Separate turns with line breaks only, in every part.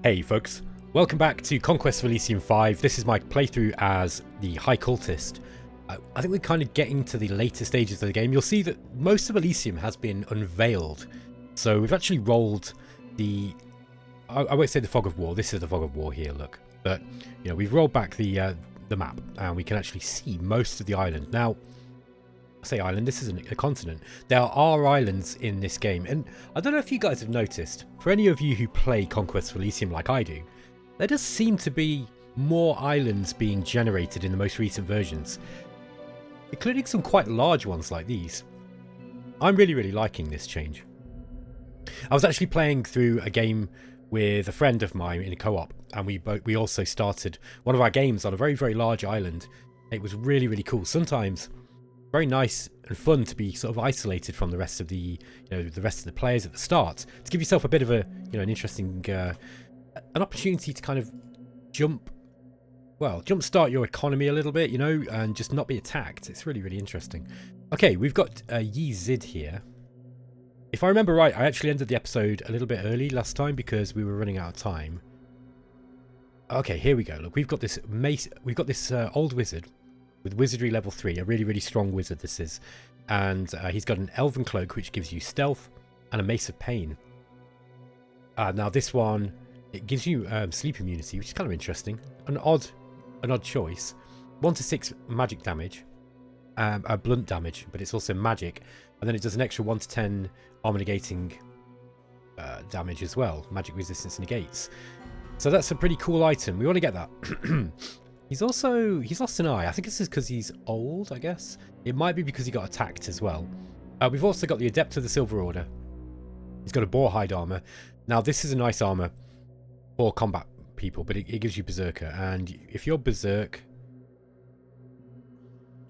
Hey folks, welcome back to Conquest of Elysium 5. This is my playthrough as the High Cultist. I think we're kind of getting to the later stages of the game. You'll see that most of Elysium has been unveiled. So we've actually rolled the... I won't say the Fog of War, this is the Fog of War here, look. But, you know, we've rolled back the map and we can actually see most of the island. Now, I say island, this isn't a continent. There are islands in this game, and I don't know if you guys have noticed, for any of you who play Conquest of Elysium like I do, there does seem to be more islands being generated in the most recent versions, including some quite large ones like these. I'm really liking this change. I was actually playing through a game with a friend of mine in a co-op, and we also started one of our games on a very large island. It was really cool. Sometimes very nice and fun to be sort of isolated from the rest of the players at the start, to give yourself a bit of a an interesting an opportunity to kind of jumpstart your economy a little bit, and just not be attacked. It's really interesting. Okay, we've got Yi Zid here. If I remember right, I actually ended the episode a little bit early last time because we were running out of time. Okay, here we go. Look, we've got this old wizard with wizardry level 3, a really strong wizard this is, and he's got an elven cloak which gives you stealth and a mace of pain. Now this one, it gives you sleep immunity, which is kind of interesting. An odd choice. 1 to 6 magic damage, blunt damage, but it's also magic, and then it does an extra 1 to 10 armor negating damage as well, magic resistance negates. So that's a pretty cool item. We want to get that. He's lost an eye. I think this is because he's old, I guess. It might be because he got attacked as well. We've also got the Adept of the Silver Order. He's got a boar hide armor. Now, this is a nice armor for combat people, but it gives you Berserker. And if you're Berserk...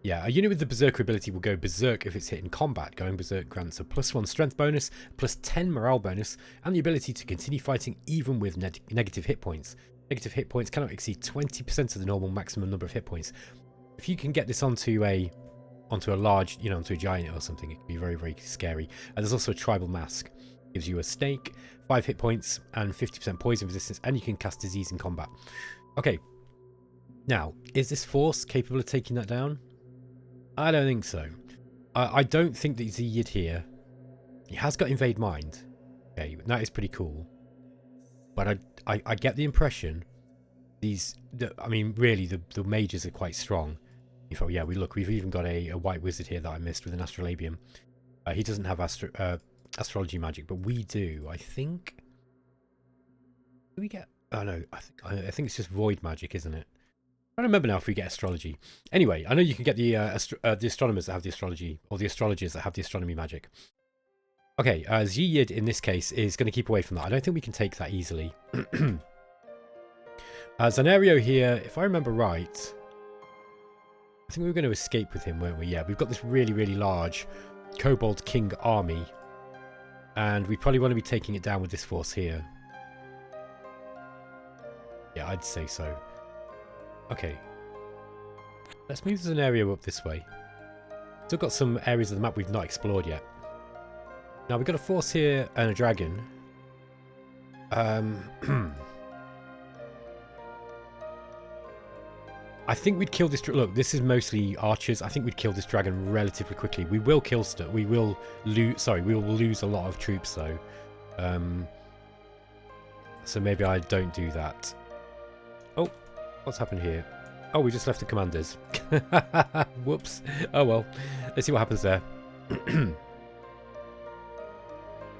Yeah, a unit with the Berserker ability will go Berserk if it's hit in combat. Going Berserk grants a +1 strength bonus, +10 morale bonus, and the ability to continue fighting even with negative hit points. Negative hit points cannot exceed 20% of the normal maximum number of hit points. If you can get this onto a large, onto a giant or something, it can be very scary. And there's also a tribal mask. Gives you a snake, 5 hit points, and 50% poison resistance, and you can cast disease in combat. Okay. Now, is this force capable of taking that down? I don't think so. I don't think that Ziyid here. He has got Invade Mind. Okay, that is pretty cool. But I get the impression really the mages are quite strong. We've even got a white wizard here that I missed with an astrolabium. He doesn't have astrology magic, but we do. I think. Do we get? Oh no, I think it's just void magic, isn't it? I don't remember now if we get astrology. Anyway, I know you can get the astronomers that have the astrology, or the astrologers that have the astronomy magic. Okay, Ziyid in this case is going to keep away from that. I don't think we can take that easily. Zanario here, if I remember right, I think we were going to escape with him, weren't we? Yeah, we've got this really large Kobold King army, and we probably want to be taking it down with this force here. Yeah, I'd say so. Okay. Let's move Zanario up this way. Still got some areas of the map we've not explored yet. Now, we've got a force here and a dragon. I think we'd kill this... Look, this is mostly archers. I think we'd kill this dragon relatively quickly. We will kill stuff. We will lose... Sorry, we will lose a lot of troops, though. So maybe I don't do that. Oh, what's happened here? Oh, we just left the commanders. Whoops. Oh, well. Let's see what happens there.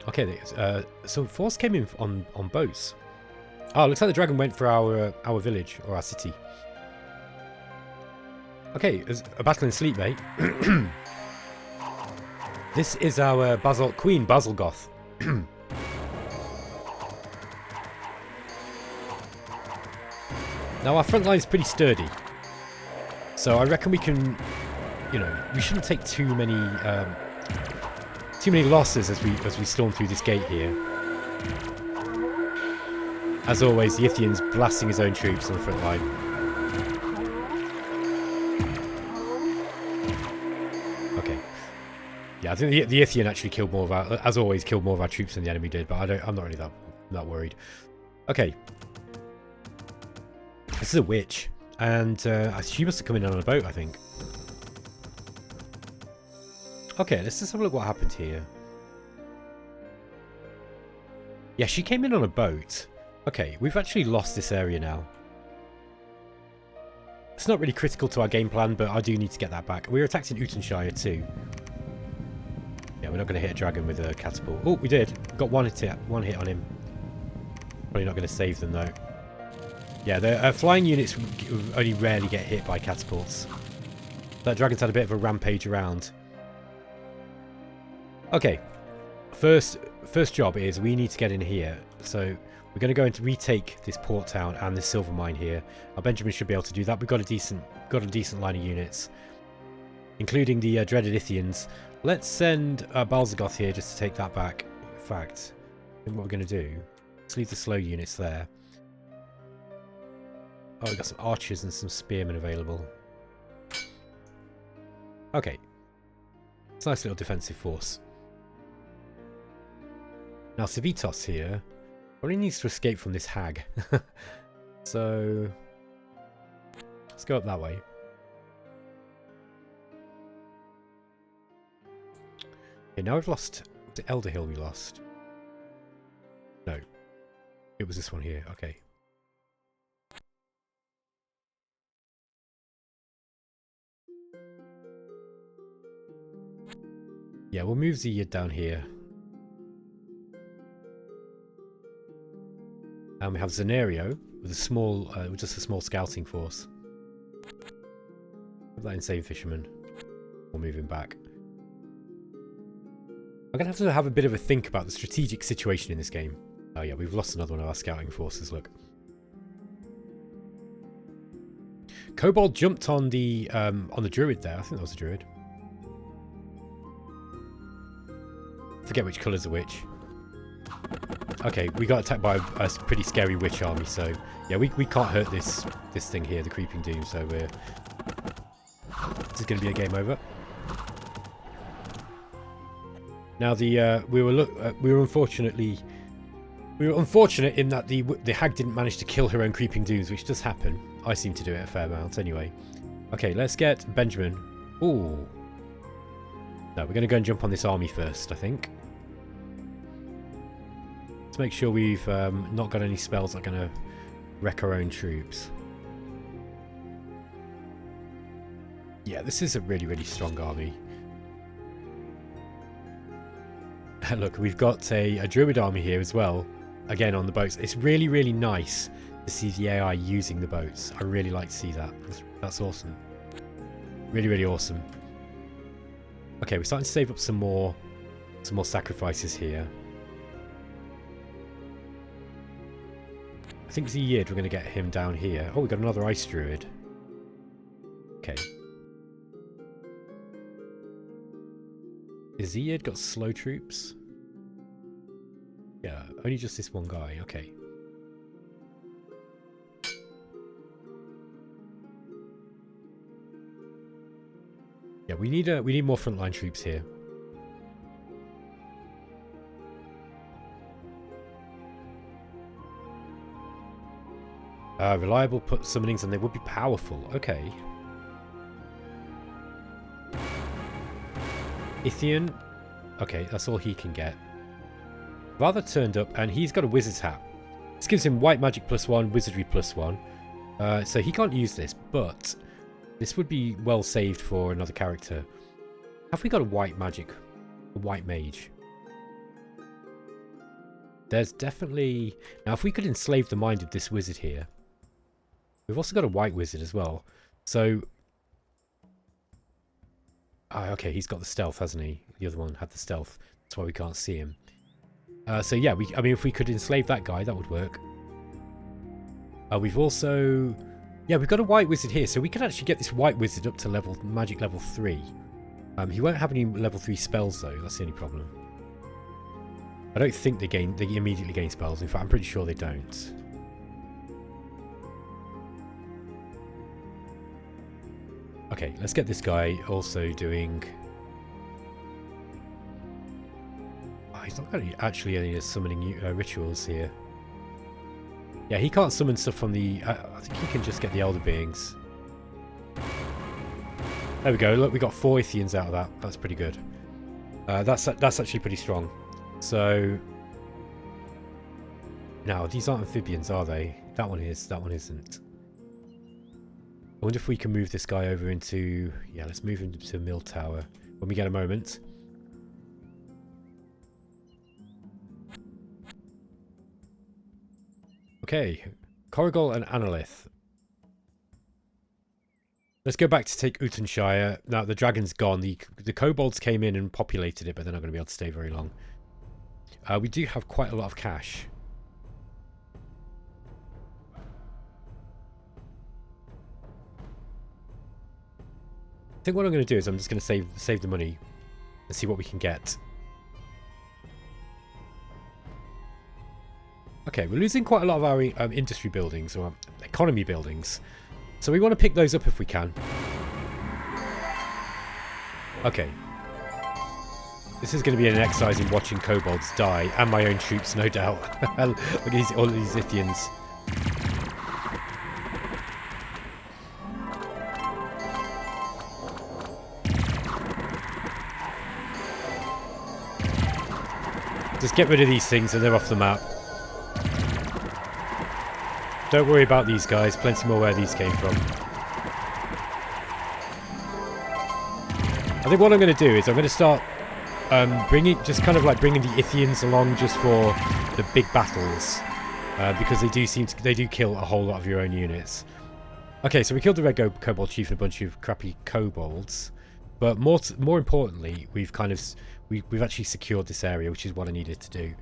Okay, so force came in on boats. Oh, looks like the dragon went for our village, or our city. Okay, there's a battle in sleep, mate. This is our Queen Basilgoth. Now, our front line is pretty sturdy. So I reckon we can, we shouldn't take too many losses as we storm through this gate here. As always, the Ithian's blasting his own troops on the front line. Okay. Yeah, I think the Ithian actually killed more of our, as always, killed more of our troops than the enemy did, but I'm not really that worried. Okay. This is a witch. And she must have come in on a boat, I think. Okay, let's just have a look what happened here. Yeah, she came in on a boat. Okay, we've actually lost this area now. It's not really critical to our game plan, but I do need to get that back. We were attacked in Utenshire too. Yeah, we're not going to hit a dragon with a catapult. Oh, we did. Got one hit on him. Probably not going to save them though. Yeah, the flying units only rarely get hit by catapults. That dragon's had a bit of a rampage around. Okay, first job is we need to get in here. So we're going to go and retake this port town and this silver mine here. Our Benjamin should be able to do that. We've got a decent line of units, including the dreaded Ithians. Let's send Balzagoth here just to take that back. In fact, I think what we're going to do, let's leave the slow units there. Oh, we've got some archers and some spearmen available. Okay. It's a nice little defensive force. Now, Civitas here probably needs to escape from this hag. So, let's go up that way. Okay, now we've lost... Was it Elder Hill we lost? No. It was this one here. Okay. Yeah, we'll move Ziyad down here. And we have Zenario with a small, just a small scouting force. Put that insane fisherman. We'll move him back. I'm going to have a bit of a think about the strategic situation in this game. Oh yeah, we've lost another one of our scouting forces, look. Kobold jumped on the druid there. I think that was a druid. Forget which colour's a witch. Okay, we got attacked by a pretty scary witch army, so yeah, we can't hurt this thing here, the Creeping Doom. So this is going to be a game over. Now we were unfortunate in that the hag didn't manage to kill her own Creeping Dooms, which does happen. I seem to do it a fair amount anyway. Okay, let's get Benjamin. Ooh. No, we're going to go and jump on this army first, I think. Let's make sure we've not got any spells that are going to wreck our own troops. Yeah, this is a really, really strong army. Look, we've got a druid army here as well. Again, on the boats. It's really, really nice to see the AI using the boats. I really like to see that. That's awesome. Really, really awesome. Okay, we're starting to save up some more sacrifices here. I think Ziyad, we're going to get him down here. Oh, we've got another ice druid. Okay. Is Ziyad got slow troops? Yeah, only just this one guy. Okay. Yeah, we need more frontline troops here. Reliable put summonings, and they would be powerful. Okay. Ithian. Okay, that's all he can get. Rather turned up, and he's got a wizard's hat. This gives him white magic +1, wizardry +1. So he can't use this, but this would be well saved for another character. Have we got a white magic? A white mage? There's definitely... Now, if we could enslave the mind of this wizard here... We've also got a white wizard as well. So... okay, he's got the stealth, hasn't he? The other one had the stealth. That's why we can't see him. So yeah, I mean, if we could enslave that guy, that would work. We've also... Yeah, we've got a white wizard here, so we can actually get this white wizard up to magic level 3. He won't have any level 3 spells though, that's the only problem. I don't think they immediately gain spells. In fact, I'm pretty sure they don't. Okay, let's get this guy also doing... Oh, he's not actually any summoning rituals here. Yeah, he can't summon stuff from the... I think he can just get the Elder Beings. There we go. Look, we got 4 Ithians out of that. That's pretty good. That's actually pretty strong. So... Now, these aren't amphibians, are they? That one is. That one isn't. I wonder if we can move this guy over into... Yeah, let's move him to Mill Tower when we get a moment. Okay, Corrigal and Analith. Let's go back to take Utenshire. Now, the dragon's gone. The kobolds came in and populated it, but they're not going to be able to stay very long. We do have quite a lot of cash. I think what I'm going to do is I'm just going to save the money and see what we can get. Okay, we're losing quite a lot of our industry buildings, or economy buildings. So we want to pick those up if we can. Okay. This is going to be an exercise in watching kobolds die, and my own troops, no doubt. Look at all these Ithians. Just get rid of these things and they're off the map. Don't worry about these guys. Plenty more where these came from. I think what I'm going to do is I'm going to start bringing the Ithians along just for the big battles, because they do kill a whole lot of your own units. Okay, so we killed the Red Kobold Chief and a bunch of crappy kobolds, but more importantly, we've actually secured this area, which is what I needed to do.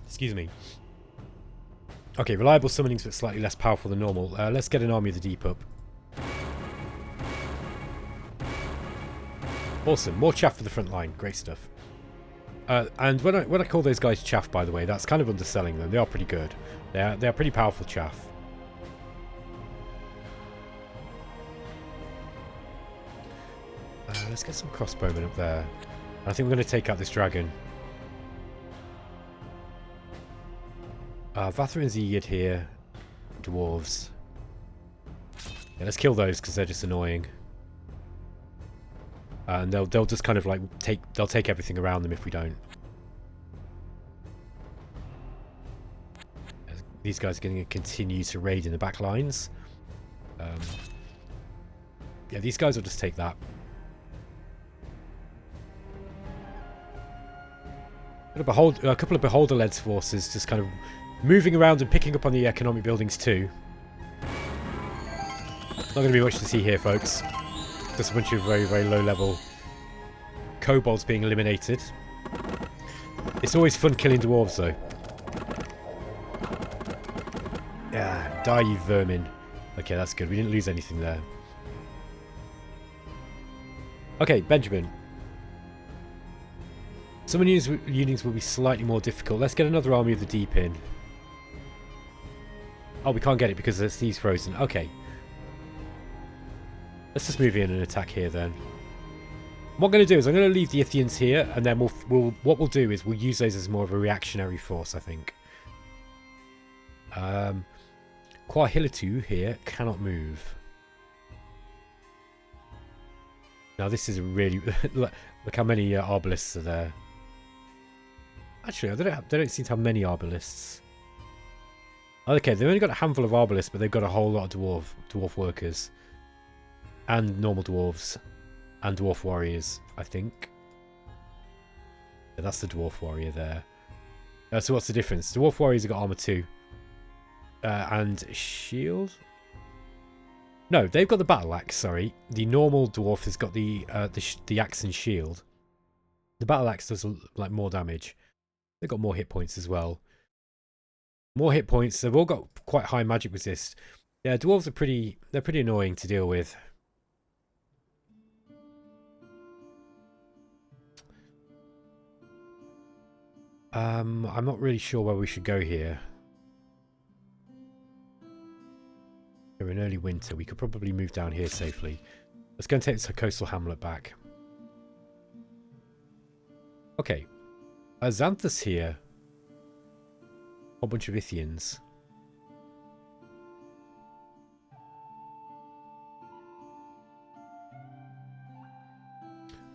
Excuse me. Okay, reliable summonings, but slightly less powerful than normal. Let's get an Army of the Deep up. Awesome, more chaff for the front line. Great stuff. And when I call those guys chaff, by the way, that's kind of underselling them. They are pretty good. They're pretty powerful chaff. Let's get some crossbowmen up there. I think we're going to take out this dragon. Vathrin's Aeid here. Dwarves. Yeah, let's kill those because they're just annoying. And they'll just kind of like take everything around them if we don't. These guys are going to continue to raid in the back lines. Yeah, these guys will just take that. A couple of Beholder-led forces just kind of moving around and picking up on the economic buildings too. Not going to be much to see here, folks. Just a bunch of very, very low-level kobolds being eliminated. It's always fun killing dwarves, though. Yeah, die, you vermin. Okay, that's good. We didn't lose anything there. Okay, Benjamin. Some units will be slightly more difficult. Let's get another Army of the Deep in. Oh, we can't get it because the sea's frozen. Okay. Let's just move in and attack here then. What I'm going to do is I'm going to leave the Ithians here, and then what we'll do is we'll use those as more of a reactionary force, I think. Quahilitu here cannot move. Now this is a really look how many arbalists are there. Actually, they don't seem to have many arbalists. Okay, they've only got a handful of arbalists, but they've got a whole lot of dwarf workers. And normal dwarves. And dwarf warriors, I think. Yeah, that's the dwarf warrior there. So what's the difference? Dwarf warriors have got armor 2. And shield? No, they've got the battle axe, sorry. The normal dwarf has got the axe and shield. The battle axe does like more damage. They've got more hit points as well. More hit points. They've all got quite high magic resist. Yeah, dwarves are pretty annoying to deal with. I'm not really sure where we should go here. We're in early winter. We could probably move down here safely. Let's go and take this coastal hamlet back. Okay. Xanthus here. whole bunch of Ithians.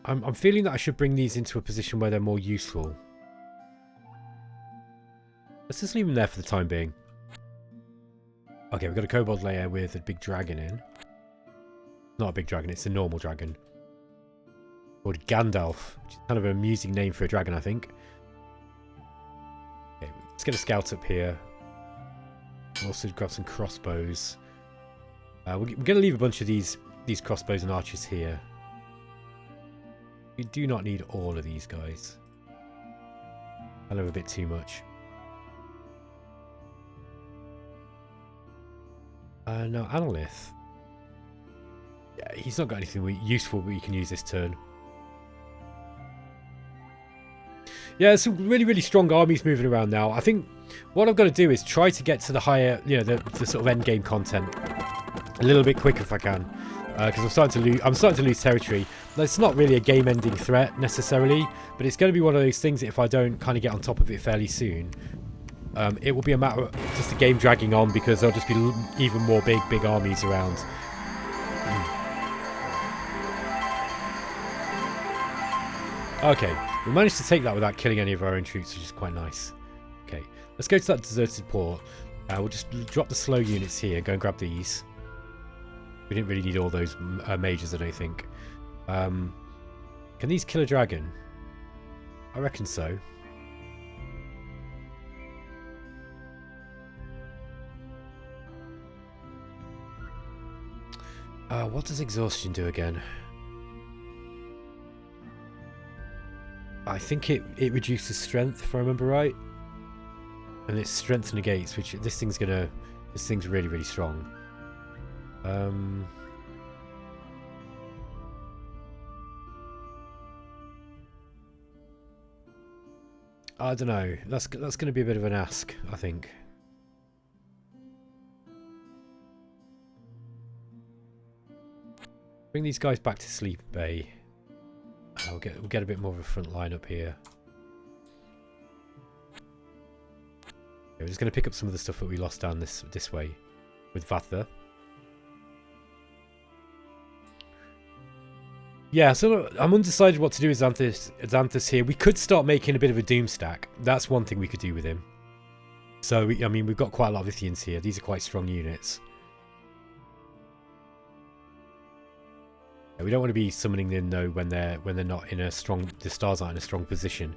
I'm feeling that I should bring these into a position where they're more useful. Let's just leave them there for the time being. Okay, we've got a kobold layer with a big dragon in. Not a big dragon, it's a normal dragon. Called Gandalf, which is kind of an amusing name for a dragon, I think. Okay, let's get a scout up here. We'll also grab some crossbows. We're going to leave a bunch of these crossbows and archers here. We do not need all of these guys. I love a bit too much. No, Analyth. Yeah, he's not got anything useful we can use this turn. Yeah, some really, really strong armies moving around now. I think what I've got to do is try to get to the higher, you know, the sort of end game content a little bit quicker if I can. Because I'm starting to lose territory. It's not really a game-ending threat necessarily, but it's going to be one of those things that if I don't kind of get on top of it fairly soon, it will be a matter of just the game dragging on because there'll just be even more big armies around. Okay, we managed to take that without killing any of our own troops, which is quite nice. Okay, let's go to that deserted port. We'll just drop the slow units here, go and grab these. We didn't really need all those mages, I don't think. Can these kill a dragon? I reckon so. What does exhaustion do again? I think it reduces strength, if I remember right. And it's strength negates, which this thing's really, really strong. I don't know. That's going to be a bit of an ask, I think. Bring these guys back to Sleep Bay. We'll get a bit more of a front line up here. Okay, we're just going to pick up some of the stuff that we lost down this way with Vatha. Yeah, so I'm undecided what to do with Xanthus here. We could start making a bit of a Doom stack. That's one thing we could do with him. So, I mean, we've got quite a lot of Ithians here. These are quite strong units. We don't want to be summoning them though when they're not in a strong. The stars aren't in a strong position.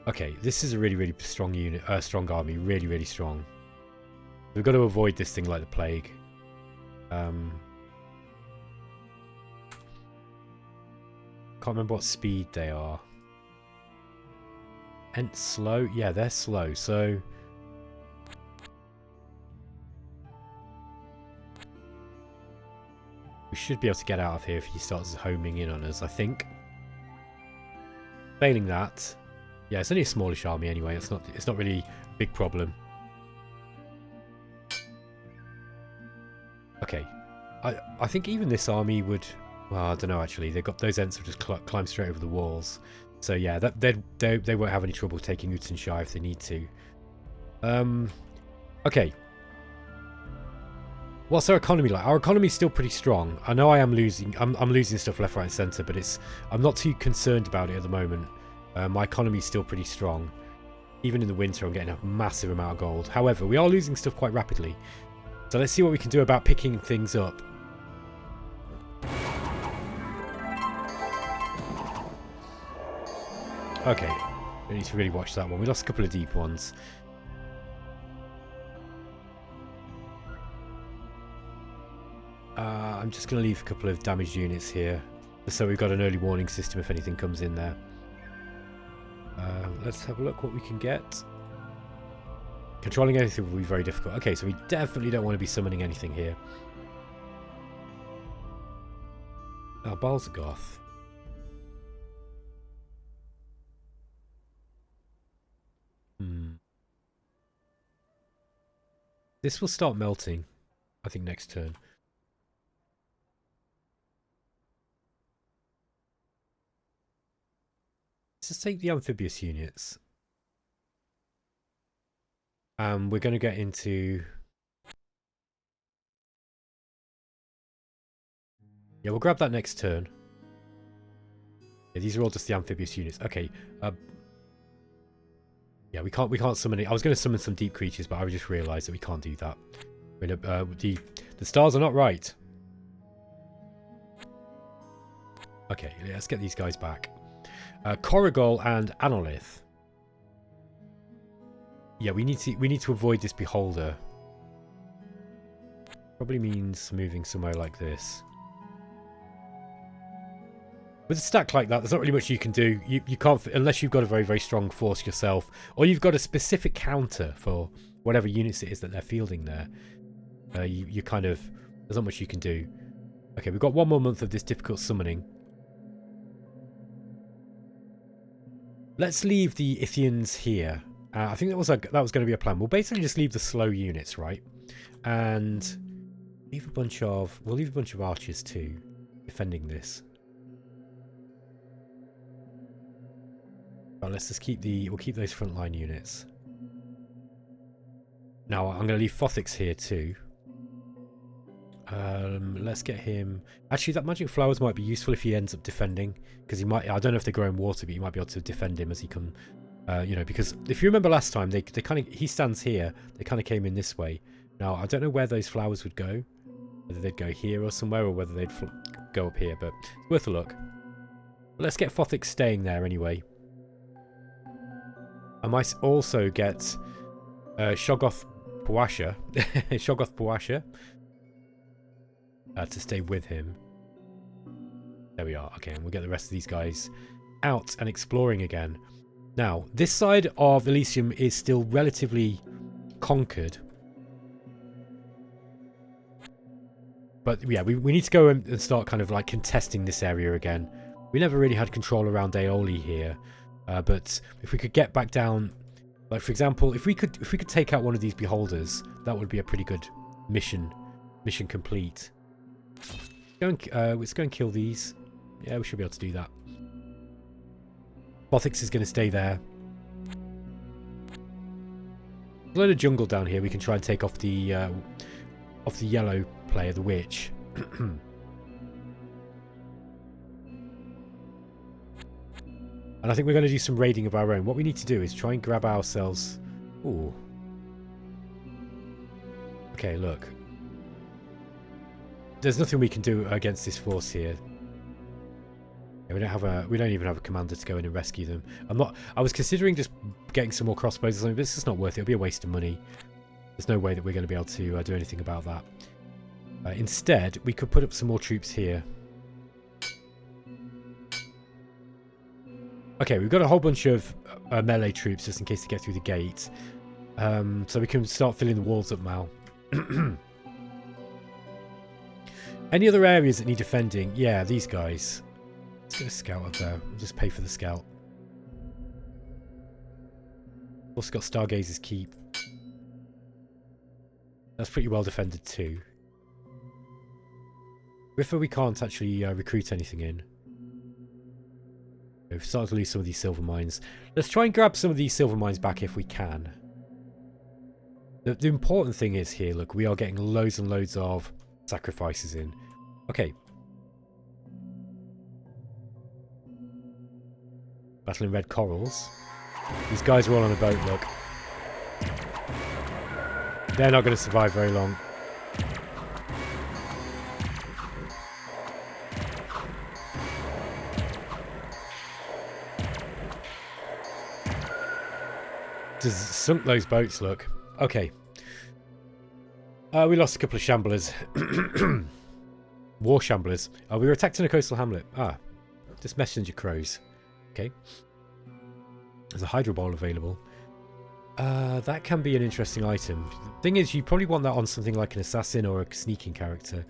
Okay, this is a really, really strong unit, strong army, really, really strong. We've got to avoid this thing like the plague. Can't remember what speed they are. And slow, yeah, they're slow. So. We should be able to get out of here if he starts homing in on us, I think. Failing that, yeah, it's only a smallish army anyway. It's not really a big problem. Okay, I think even this army would. Well, I don't know actually. They've got those Ents will just climb straight over the walls. So yeah, they won't have any trouble taking Utenshire if they need to. Okay. What's our economy like? Our economy's still pretty strong. I know I am losing. I'm losing stuff left, right, and centre, but I'm not too concerned about it at the moment. My economy's still pretty strong. Even in the winter, I'm getting a massive amount of gold. However, we are losing stuff quite rapidly. So let's see what we can do about picking things up. Okay, we need to really watch that one. We lost a couple of deep ones. I'm just going to leave a couple of damaged units here, just so we've got an early warning system if anything comes in there. Let's have a look what we can get. Controlling anything will be very difficult. Okay, so we definitely don't want to be summoning anything here. Balzagoth. This will start melting, I think, next turn. Let's just take the amphibious units. We're going to get into... Yeah, we'll grab that next turn. Yeah, these are all just the amphibious units. Okay. Yeah, we can't summon it. I was going to summon some deep creatures, but I just realised that we can't do that. The stars are not right. Okay, let's get these guys back. Corrigal and Anolith. Yeah, we need to avoid this beholder. Probably means moving somewhere like this. With a stack like that, there's not really much you can do. You can't, unless you've got a very, very strong force yourself, or you've got a specific counter for whatever units it is that they're fielding there. You kind of, there's not much you can do. Okay, we've got one more month of this difficult summoning. Let's leave the Ithians here. I think that was going to be a plan. We'll basically just leave the slow units, right? And we'll leave a bunch of archers too, defending this. But let's just we'll keep those frontline units. Now I'm going to leave Fothix here too. Let's get him. Actually, that magic flowers might be useful if he ends up defending, because he might. I don't know if they grow in water, but you might be able to defend him as he can. You know, because if you remember last time, they kind of, he stands here. They kind of came in this way. Now I don't know where those flowers would go. Whether they'd go here or somewhere, or whether they'd go up here. But it's worth a look. But let's get Fothix staying there anyway. I might also get Shoggoth Puasha. Shoggoth Puasha. To stay with him. There we are. Okay, and we'll get the rest of these guys out and exploring again. Now, this side of Elysium is still relatively conquered. But yeah, we need to go and start kind of like contesting this area again. We never really had control around Aeoli here. But if we could get back down, like for example, if we could take out one of these beholders, that would be a pretty good mission complete. Let's go and kill these. Yeah, we should be able to do that. Fothix is going to stay there. There's a load of jungle down here. We can try and take off the yellow player, the witch. And I think we're going to do some raiding of our own. What we need to do is try and grab ourselves... Ooh. Okay, look. There's nothing we can do against this force here. Yeah, we don't even have a commander to go in and rescue them. I was considering just getting some more crossbows or something, but it's just not worth it. It'll be a waste of money. There's no way that we're going to be able to do anything about that. Instead, we could put up some more troops here. Okay, we've got a whole bunch of melee troops just in case they get through the gate. So we can start filling the walls up now. Any other areas that need defending? Yeah, these guys. Let's get a scout up there. We'll just pay for the scout. Also got Stargazer's Keep. That's pretty well defended too. Riffa we can't actually recruit anything in. We've started to lose some of these silver mines. Let's try and grab some of these silver mines back if we can. The important thing is here, look, we are getting loads and loads of sacrifices in. Okay. Battling red corals. These guys are all on a boat, look. They're not going to survive very long. Just sunk those boats, look. Okay. We lost a couple of shamblers. War shamblers. We were attacked in a coastal hamlet. Just messenger crows. Okay. There's a hydro ball available. That can be an interesting item. The thing is, you probably want that on something like an assassin or a sneaking character.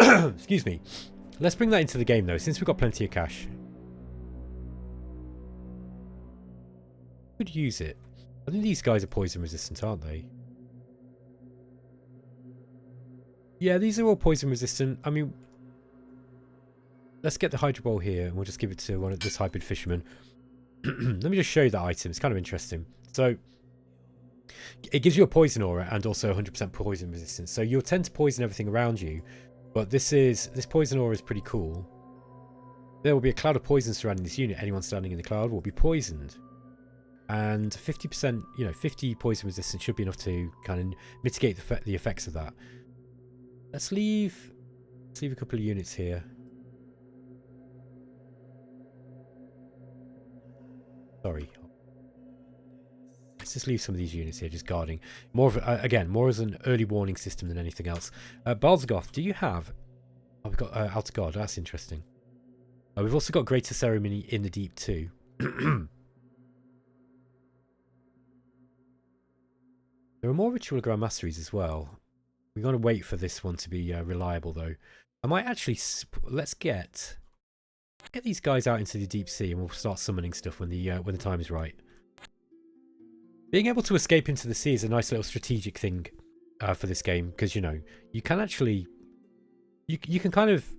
Excuse me. Let's bring that into the game, though, since we've got plenty of cash. Could use it. I think these guys are poison resistant, aren't they? Yeah, these are all poison resistant. I mean, let's get the hydro ball here, and we'll just give it to one of this hybrid fisherman. Let me just show you that item. It's kind of interesting. So, It gives you a poison aura and also 100% poison resistance. So you'll tend to poison everything around you. But this poison aura is pretty cool. There will be a cloud of poison surrounding this unit. Anyone standing in the cloud will be poisoned. And 50%, 50 poison resistance should be enough to kind of mitigate the effects of that. Let's leave a couple of units here. Sorry. Let's just leave some of these units here, just guarding. More of again, more as an early warning system than anything else. Balzagoth, do you have? Oh, we've got Outer Guard. That's interesting. We've also got Greater Ceremony in the Deep too. There are more Ritual of Grand Masteries as well. We're going to wait for this one to be reliable though. I might actually let's get these guys out into the deep sea, and we'll start summoning stuff when the time is right. Being able to escape into the sea is a nice little strategic thing for this game, because you can actually you can kind of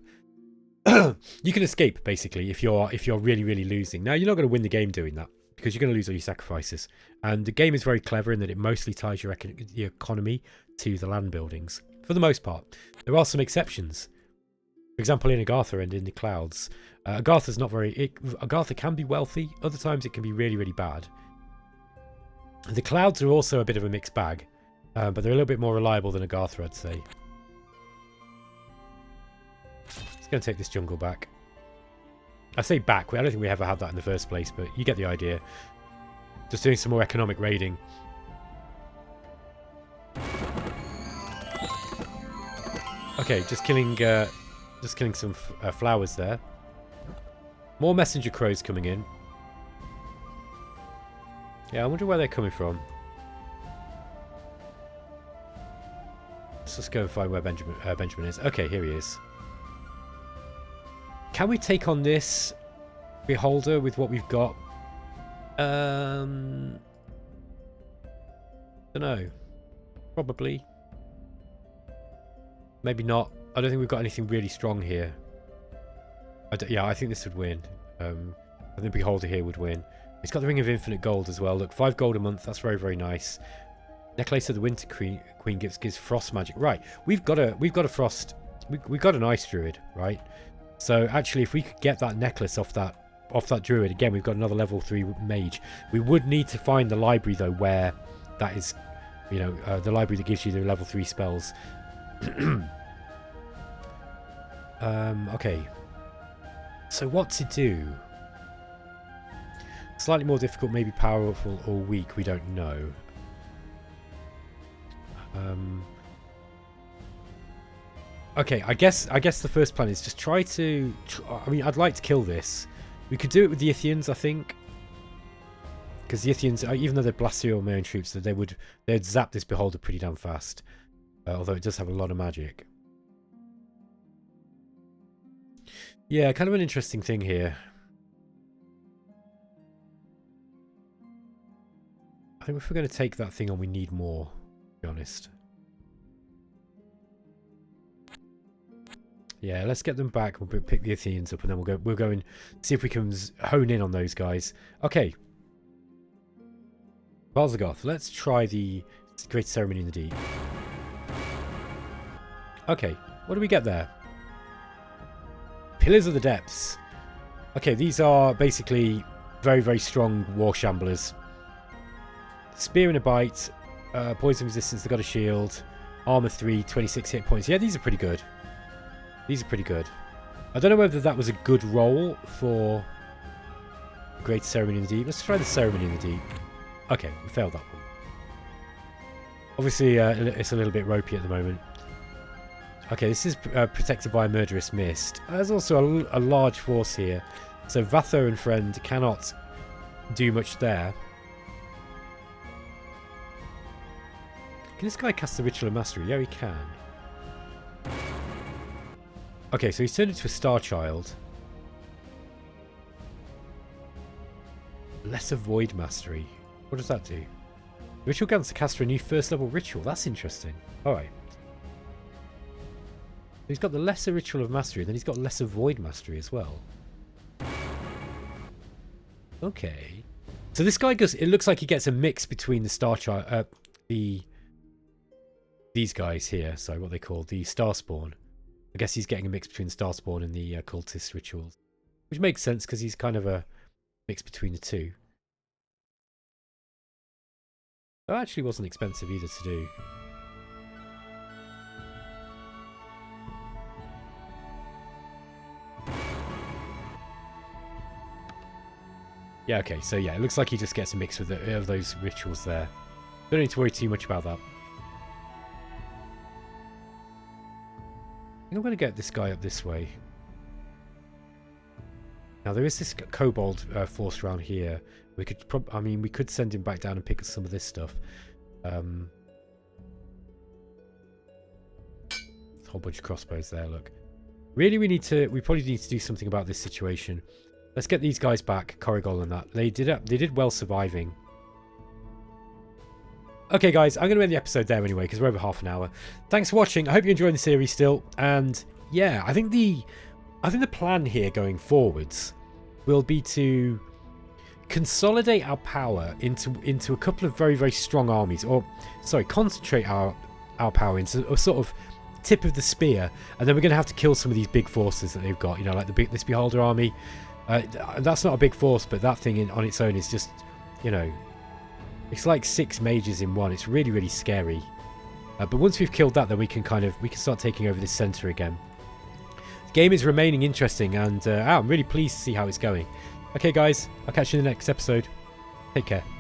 you can escape basically if you're really losing. Now you're not going to win the game doing that, because you're going to lose all your sacrifices. And the game is very clever in that it mostly ties your economy to the land buildings for the most part. There are some exceptions. For example, in Agartha and in the clouds, Agartha's not very. Agartha can be wealthy. Other times it can be really bad. The clouds are also a bit of a mixed bag, but they're a little bit more reliable than Agartha, I'd say. Let's go and take this jungle back. I say back. I don't think we ever had that in the first place, but you get the idea. Just doing some more economic raiding. Okay, just killing some flowers there. More messenger crows coming in. Yeah, I wonder where they're coming from. Let's just go and find where Benjamin is. Okay, here he is. Can we take on this beholder with what we've got? Don't know. Probably. Maybe not. I don't think we've got anything really strong here. Yeah, I think this would win. I think the beholder here would win. It's got the Ring of Infinite Gold as well. Look, 5 gold a month. That's very nice. Necklace of the Winter Queen gives frost magic. Right, we've got a frost. We've got an ice druid, right? So actually, if we could get that necklace off that druid, again, we've got another level 3 mage. We would need to find the library though, where that is, the library that gives you the level 3 spells. Okay. So what to do? Slightly more difficult, maybe powerful or weak. We don't know. Okay, I guess the first plan is just try to. I mean, I'd like to kill this. We could do it with the Ithians, I think, because the Ithians, even though they're blasting all my own troops, they'd zap this beholder pretty damn fast. Although it does have a lot of magic. Yeah, kind of an interesting thing here. I think if we're going to take that thing on, we need more, to be honest. Yeah, let's get them back. We'll pick the Athenians up, and then we'll go and see if we can hone in on those guys. Okay. Balzagoth, let's try the Great Ceremony in the Deep. Okay, what do we get there? Pillars of the Depths. Okay, these are basically very strong war shamblers. Spear and a bite, poison resistance, they've got a shield, armor 3, 26 hit points. Yeah, these are pretty good. These are pretty good. I don't know whether that was a good roll for Great Ceremony in the Deep. Let's try the Ceremony in the Deep. Okay, we failed that one. Obviously, it's a little bit ropey at the moment. Okay, this is protected by a murderous mist. There's also a large force here. So Vatho and friend cannot do much there. Can this guy cast the Ritual of Mastery? Yeah, he can. Okay, so he's turned into a Star Child. Lesser Void Mastery. What does that do? Ritual grants the caster a new first level ritual. That's interesting. Alright. He's got the Lesser Ritual of Mastery, and then he's got Lesser Void Mastery as well. Okay. So this guy goes... It looks like he gets a mix between the Star Child... these guys here. Sorry, what they call the Starspawn. I guess he's getting a mix between Starspawn and the cultist rituals, which makes sense because he's kind of a mix between the two. That actually wasn't expensive either to do. Yeah, okay, so yeah, it looks like he just gets a mix of those rituals there. Don't need to worry too much about that. I think I'm going to get this guy up this way. Now there is this kobold force around here. We could, we could send him back down and pick up some of this stuff. A whole bunch of crossbows there. Look, really, we probably need to do something about this situation. Let's get these guys back, Corrigal and that. They did well surviving. Okay, guys, I'm going to end the episode there anyway because we're over half an hour. Thanks for watching. I hope you're enjoying the series still. And yeah, I think the plan here going forwards will be to consolidate our power into a couple of very, very strong armies, or sorry, concentrate our power into a sort of tip of the spear, and then we're going to have to kill some of these big forces that they've got. You know, like this Beholder army. That's not a big force, but that thing on its own is just, you know, it's like 6 mages in one. It's really, really scary. But once we've killed that, then we can start taking over this center again. The game is remaining interesting, and I'm really pleased to see how it's going. Okay, guys, I'll catch you in the next episode. Take care.